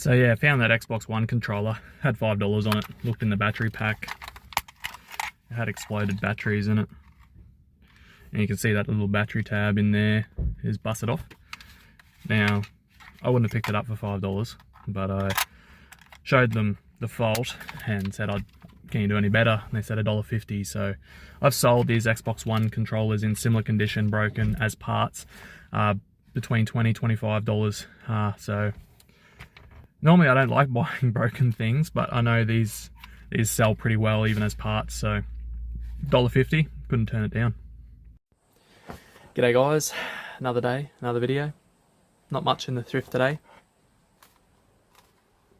So yeah, found that Xbox One controller, had $5 on it, looked in the battery pack, it had exploded batteries in it. And you can see that little battery tab in there is busted off. Now, I wouldn't have picked it up for $5, but I showed them the fault and said, can you do any better? And they said $1.50. So I've sold these Xbox One controllers in similar condition, broken as parts, between $20, $25. So normally I don't like buying broken things, but I know these sell pretty well even as parts. So $1.50, couldn't turn it down. G'day guys, another day, another video. Not much in the thrift today.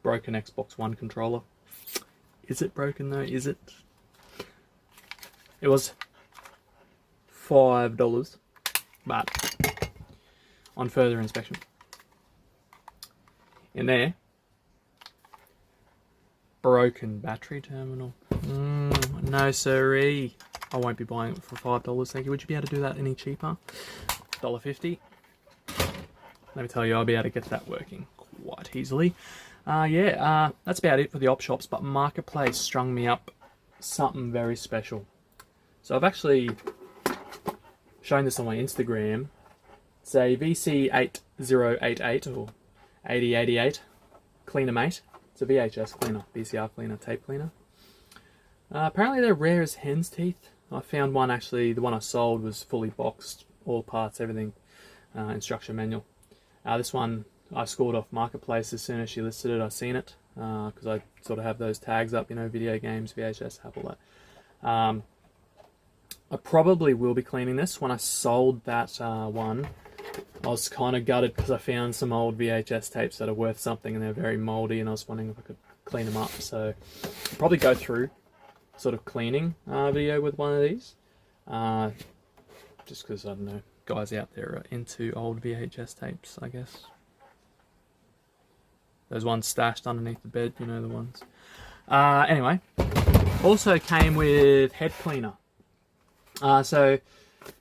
Broken Xbox One controller. Is it broken though? Is it? It was $5, but on further inspection, in there, broken battery terminal. No siree. I won't be buying it for $5, thank you. Would you be able to do that any cheaper? $1.50. Let me tell you, I'll be able to get that working quite easily. That's about it for the op shops, but Marketplace strung me up something very special. So I've actually shown this on my Instagram. It's a VC8088 or 8088 cleaner mate. It's a VHS cleaner, VCR cleaner, tape cleaner. Apparently they're rare as hen's teeth. I found one actually, the one I sold was fully boxed, all parts, everything, instruction manual. This one I scored off Marketplace as soon as she listed it. I seen it because I sort of have those tags up, you know, video games, VHS, have all that. I probably will be cleaning this. When I sold that one, I was kind of gutted because I found some old VHS tapes that are worth something and they're very moldy, and I was wondering if I could clean them up. So I'll probably go through sort of cleaning video with one of these, just because I don't know, guys out there are into old VHS tapes, I guess. Those ones stashed underneath the bed, you know, the ones. Anyway, also came with head cleaner. So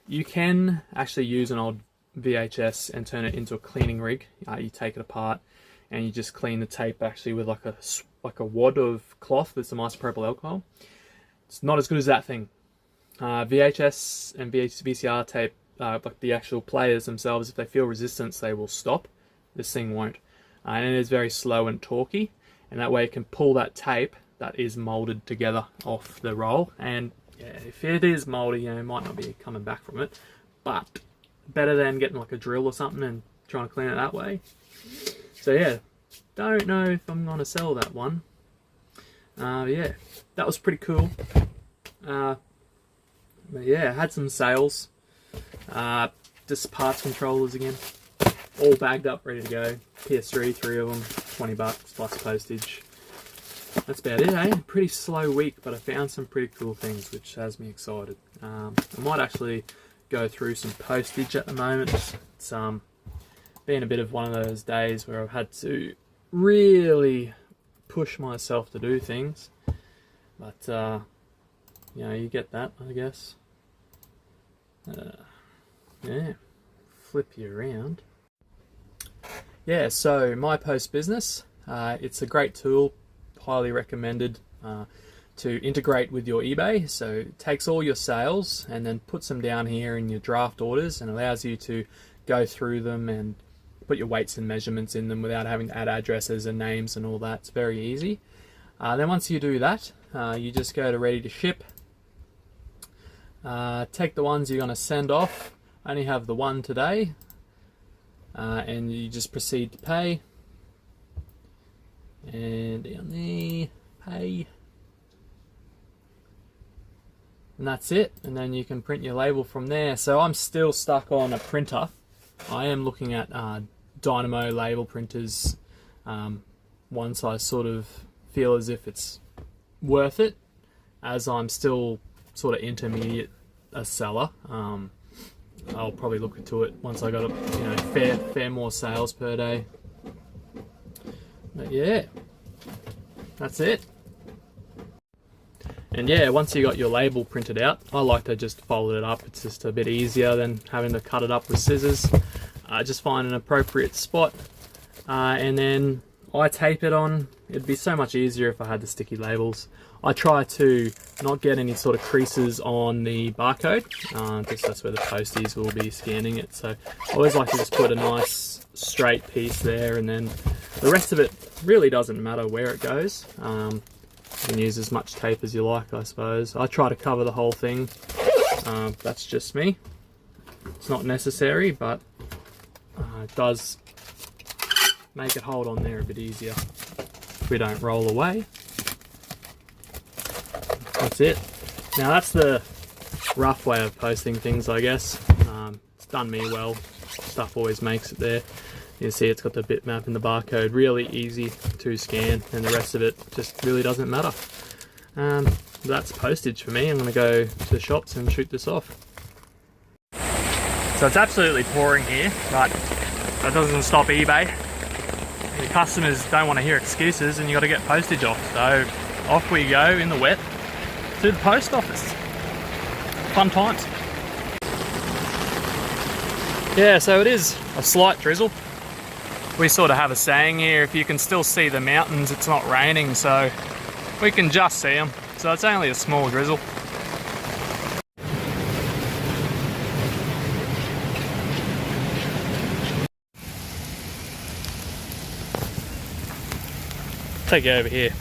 you can actually use an old VHS and turn it into a cleaning rig. You take it apart and you just clean the tape actually with like a wad of cloth with some isopropyl alcohol. It's not as good as that thing. VHS and VCR tape, like the actual players themselves, if they feel resistance, they will stop. This thing won't. And it is very slow and torquey, and that way it can pull that tape that is molded together off the roll. And yeah, if it is moldy, you know, it might not be coming back from it, but better than getting like a drill or something and trying to clean it that way. So yeah, don't know if I'm gonna sell that one. Yeah, that was pretty cool. But yeah, had some sales. Just parts controllers again. All bagged up, ready to go. PS3, 3 of them, $20 plus postage. That's about it, eh? Pretty slow week, but I found some pretty cool things, which has me excited. I might actually go through some postage at the moment. It's been a bit of one of those days where I've had to really push myself to do things. But, you know, you get that, I guess. Yeah, flip you around. Yeah, so My Post Business, it's a great tool, highly recommended to integrate with your eBay. So it takes all your sales and then puts them down here in your draft orders and allows you to go through them and put your weights and measurements in them without having to add addresses and names and all that. It's very easy. Then once you do that, you just go to ready to ship. Take the ones you're going to send off. I only have the one today. And you just proceed to pay, and down there, pay, and that's it. And then you can print your label from there. So I'm still stuck on a printer. I am looking at Dynamo label printers. Once I sort of feel as if it's worth it, as I'm still sort of intermediate a seller. I'll probably look into it once I got fair more sales per day. But yeah, that's it. And yeah, once you got your label printed out, I like to just fold it up. It's just a bit easier than having to cut it up with scissors. Just find an appropriate spot, and then I tape it on. It'd be so much easier if I had the sticky labels. I try to not get any sort of creases on the barcode, because that's where the posties will be scanning it. So I always like to just put a nice straight piece there, and then the rest of it really doesn't matter where it goes. You can use as much tape as you like, I suppose. I try to cover the whole thing. That's just me. It's not necessary, but it does make it hold on there a bit easier if we don't roll away. That's it. Now that's the rough way of posting things, I guess. It's done me well. Stuff always makes it there. You can see it's got the bitmap and the barcode, really easy to scan, and the rest of it just really doesn't matter. That's postage for me. I'm going to go to the shops and shoot this off. So it's absolutely pouring here, but that doesn't stop eBay. The customers don't want to hear excuses, and you got to get postage off. So off we go in the wet to the post office. Fun times. Yeah, so it is a slight drizzle. We sort of have a saying here, if you can still see the mountains, it's not raining, so we can just see them. So it's only a small drizzle. Take it over here.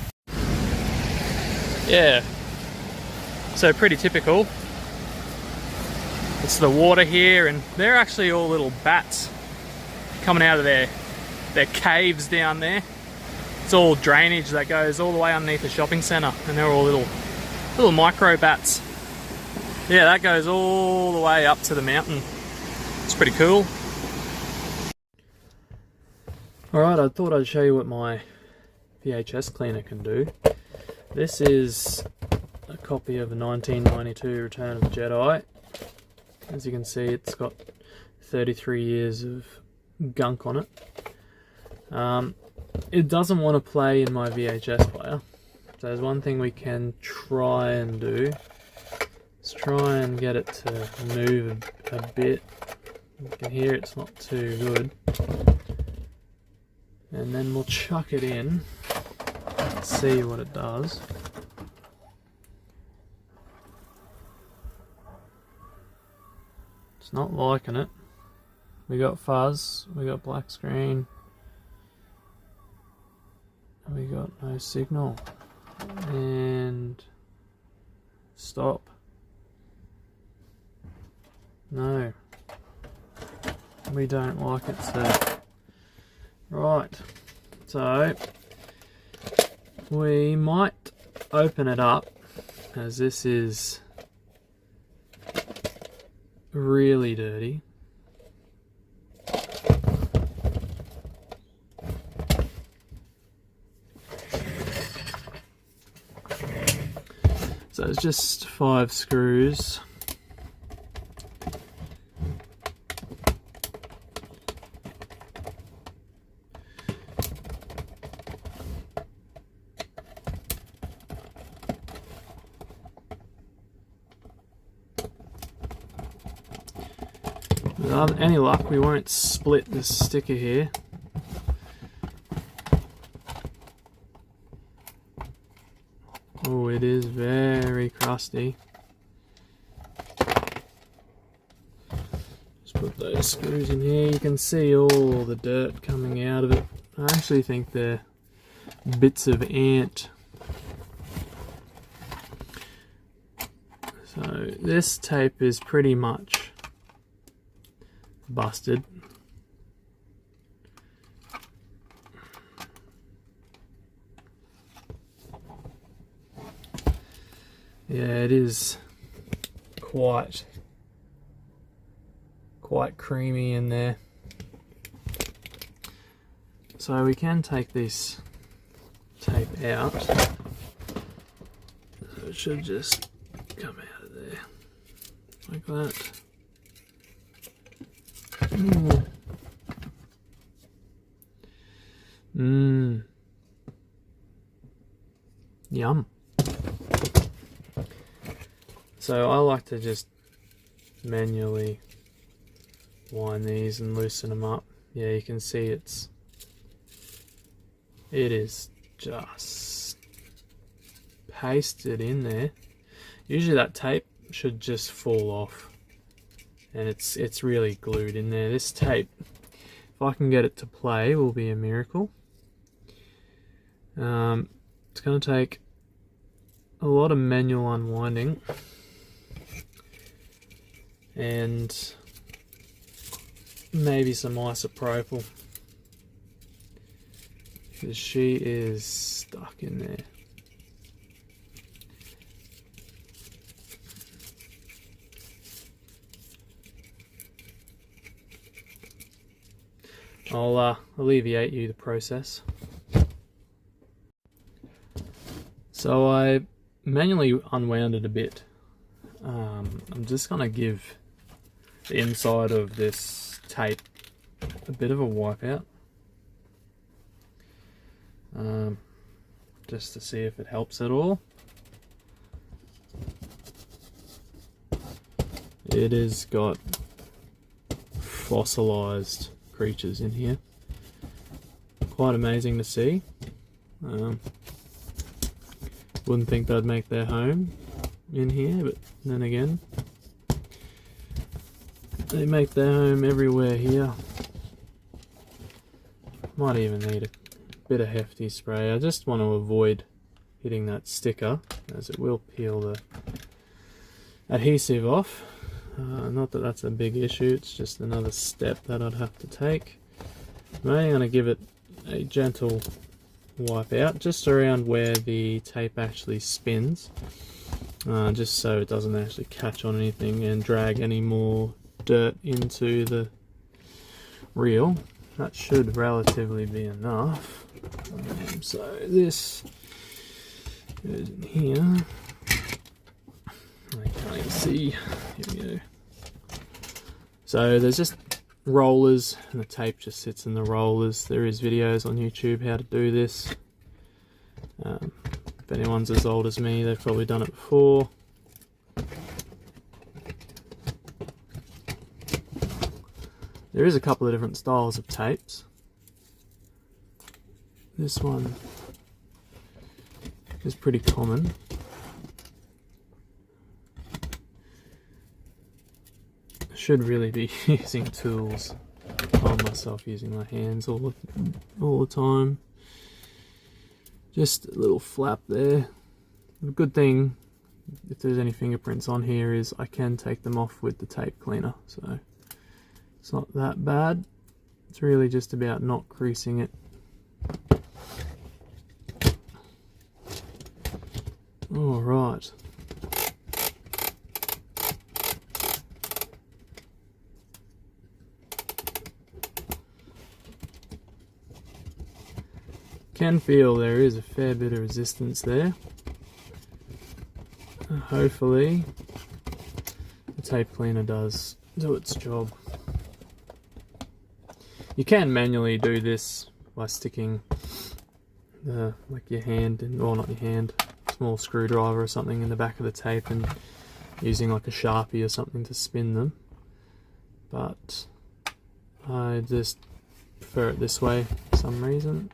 Yeah, so pretty typical. It's the water here, and they're actually all little bats coming out of their caves down there. It's all drainage that goes all the way underneath the shopping centre, and they're all little micro bats. Yeah, that goes all the way up to the mountain. It's pretty cool. Alright, I thought I'd show you what my VHS cleaner can do. This is a copy of a 1992 Return of the Jedi. As you can see, it's got 33 years of gunk on it. It doesn't want to play in my VHS player. So there's one thing we can try and do. Let's try and get it to move a bit. You can hear it's not too good. And then we'll chuck it in and see what it does. It's not liking it. We got fuzz, we got black screen, and we got no signal. And stop. No. We don't like it, so. Right. So we might open it up, as this is really dirty. So it's just 5 screws. Without any luck, we won't split this sticker here. Oh, it is very crusty. Just put those screws in here. You can see all the dirt coming out of it. I actually think they're bits of ant. So this tape is pretty much busted. Yeah, it is quite creamy in there. So we can take this tape out. So it should just come out of there like that. Yum. So I like to just manually wind these and loosen them up. Yeah, you can see it's It is just pasted in there. Usually that tape should just fall off, and it's really glued in there. This tape, if I can get it to play, will be a miracle. It's going to take a lot of manual unwinding and maybe some isopropyl, because she is stuck in there. I'll alleviate you the process. So I manually unwound it a bit. I'm just going to give the inside of this tape a bit of a wipe out, just to see if it helps at all. It has got fossilized creatures in here. Quite amazing to see. Wouldn't think they'd make their home in here, but then again, they make their home everywhere here. Might even need a bit of hefty spray. I just want to avoid hitting that sticker, as it will peel the adhesive off. Not that that's a big issue, it's just another step that I'd have to take. I'm only going to give it a gentle wipe out just around where the tape actually spins, just so it doesn't actually catch on anything and drag any more dirt into the reel. That should relatively be enough. So this goes in here. I can't even see. Here we go. So there's just rollers, and the tape just sits in the rollers. There is videos on YouTube how to do this. If anyone's as old as me, they've probably done it before. There is a couple of different styles of tapes. This one is pretty common. I should really be using tools. I find myself using my hands all the time. Just a little flap there. The good thing, if there's any fingerprints on here, is I can take them off with the tape cleaner, so it's not that bad. It's really just about not creasing it. All right. Can feel there is a fair bit of resistance there. Hopefully the tape cleaner does do its job. You can manually do this by sticking your hand in, or not your hand, small screwdriver or something in the back of the tape and using like a Sharpie or something to spin them, but I just prefer it this way for some reason.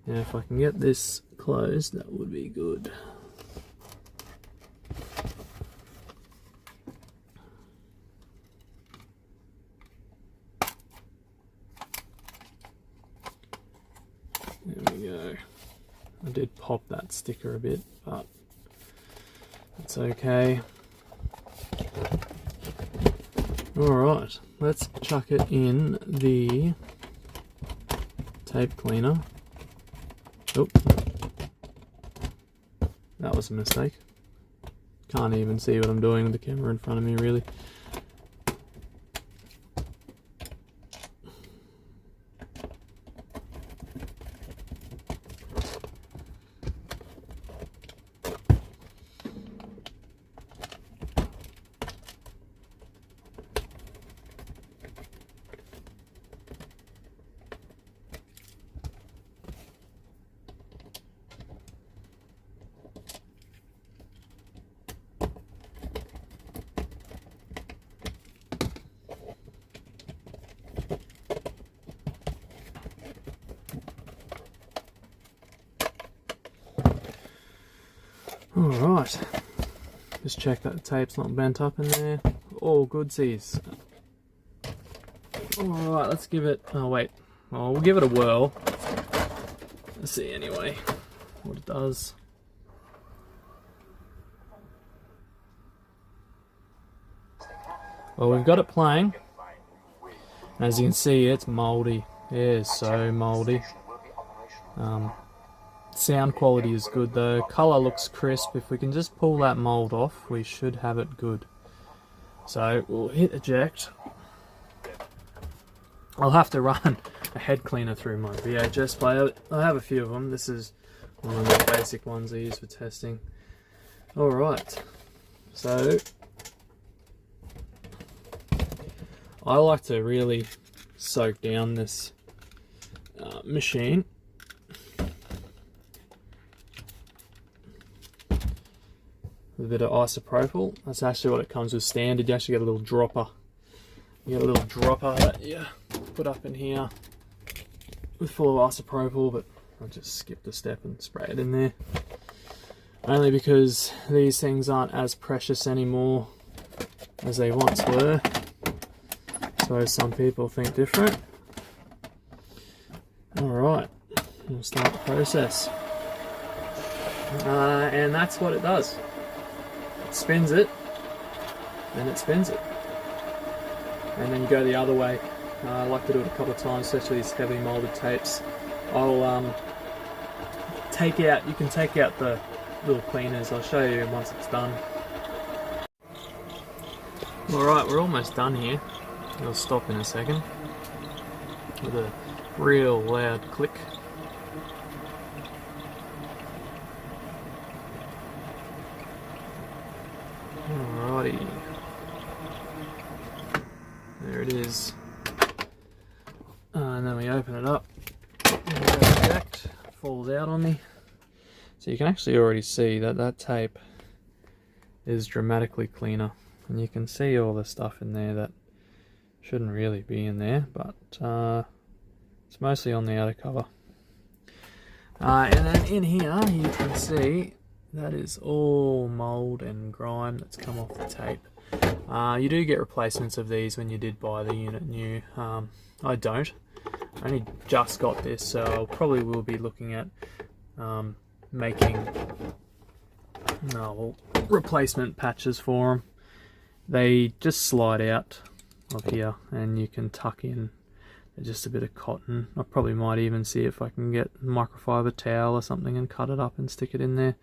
Now if I can get this closed, that would be good. There we go. I did pop that sticker a bit, but it's okay. Alright, let's chuck it in the tape cleaner. Oh, that was a mistake. Can't even see what I'm doing with the camera in front of me, really. Alright, just check that the tape's not bent up in there. All goodsies. Alright, let's give it, oh wait, well, we'll give it a whirl. Let's see anyway what it does. Well, we've got it playing. As you can see, it's mouldy. It is so mouldy. Sound quality is good though. Colour looks crisp. If we can just pull that mould off, we should have it good. So we'll hit eject. I'll have to run a head cleaner through my VHS player. I have a few of them. This is one of the basic ones I use for testing. Alright, so I like to really soak down this machine. With a bit of isopropyl. That's actually what it comes with standard. You actually get a little dropper. You get a little dropper that you put up in here with full of isopropyl, but I just skipped a step and spray it in there. Only because these things aren't as precious anymore as they once were. So some people think different. Alright, we'll start the process. And that's what it does. It spins it, and it spins it. And then you go the other way. I like to do it a couple of times, especially these heavy molded tapes. I'll take out, you can take out the little cleaners. I'll show you once it's done. Alright, we're almost done here. It'll stop in a second with a real loud click. Alrighty. There it is. And then we open it up. And it goes back, falls out on me. So you can actually already see that that tape is dramatically cleaner. And you can see all the stuff in there that shouldn't really be in there, but it's mostly on the outer cover. And then in here you can see that is all mould and grime that's come off the tape. You do get replacements of these when you did buy the unit new. I don't. I only just got this, so I'll probably will be looking at making replacement patches for them. They just slide out of here and you can tuck in just a bit of cotton. I probably might even see if I can get a microfiber towel or something and cut it up and stick it in there.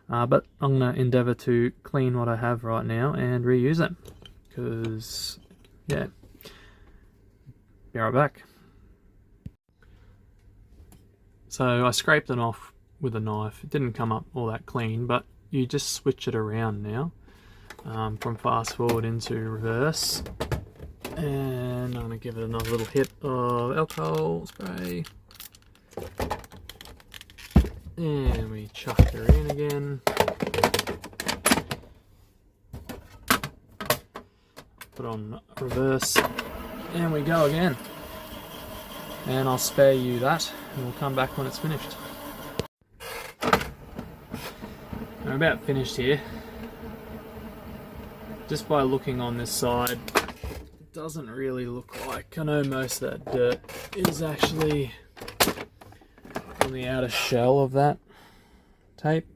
But I'm going to endeavour to clean what I have right now and reuse it. Because, yeah. Be right back. So I scraped it off with a knife. It didn't come up all that clean, but you just switch it around now. From fast forward into reverse. And I'm going to give it another little hit of alcohol spray. And we chuck her in again. Put on reverse. And we go again. And I'll spare you that. And we'll come back when it's finished. I'm about finished here. Just by looking on this side, it doesn't really look like, I know most of that dirt is actually on the outer shell of that tape,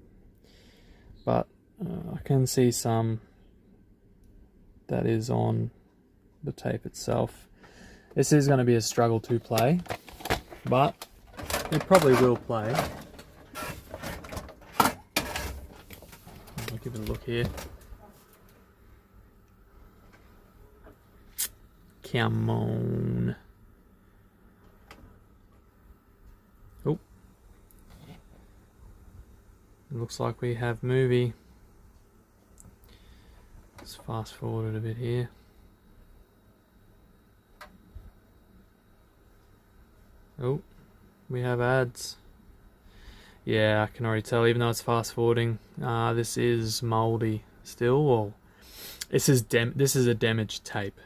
but I can see some that is on the tape itself. This is going to be a struggle to play, but it probably will play. I'll give it a look here. Come on. Oh. Looks like we have movie. Let's fast forward it a bit here. Oh, we have ads. Yeah, I can already tell, even though it's fast forwarding, this is mouldy still. Well, this is a damaged tape.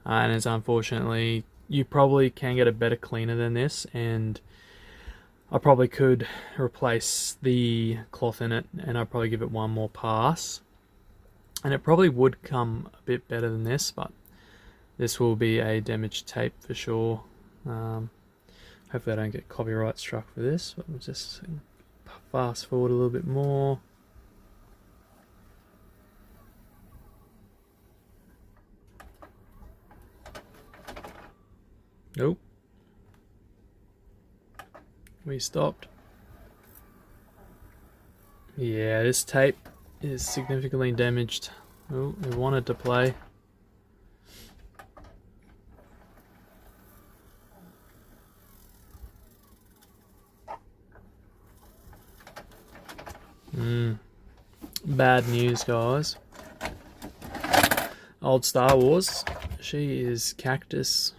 And it's unfortunately, you probably can get a better cleaner than this, and I probably could replace the cloth in it, and I'd probably give it one more pass. And it probably would come a bit better than this, but this will be a damaged tape for sure. Hopefully I don't get copyright struck for this, but we'll just fast forward a little bit more. Nope. We stopped. Yeah, this tape is significantly damaged. Oh, we wanted to play. Bad news, guys. Old Star Wars. She is Cactus.